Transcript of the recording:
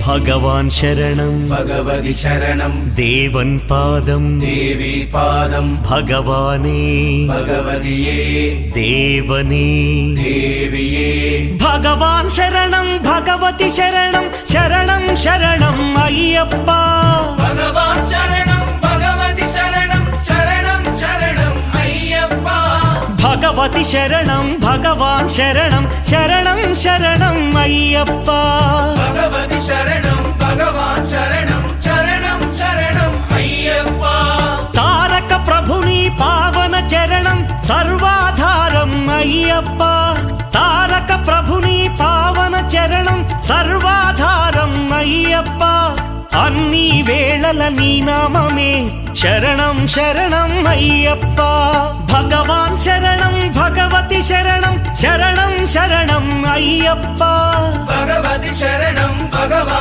ഭഗവാൻ ശരണം ഭഗവതി ശരണം ദേവൻ പാദം ദേവി പാദം ഭഗവാനേ ഭഗവതിയേ ദേവനേ ദേവിയേ ഭഗവാൻ ശരണം ഭഗവതി ശരണം ശരണം ശരണം അയ്യപ്പ ഭഗവാൻ ശരണം ഭഗവതി ശരണം ശരണം ശരണം അയ്യപ്പ ഭഗവതി ശരണം ഭഗവാൻ ശരണം ശരണം ശരണം അയ്യപ്പ ഭഗവതി ശരണം ഭഗവാൻ ശരണം ശരണം ശരണം അയ്യപ്പ താരക ప్రభుని పావన చరణం సర్వాధారం అయ్యప్ప తారక ప్రభుని పావన చరణం సర్వాధారం అయ్యప్ప అన్ని వేళల నీ నామమే శరణం శరణం అయ్యప్ప భగవాన్ శరణం భగవతి శరణం శరణం శరణం అయ్యప్ప భగవతి శరణం భగవాన్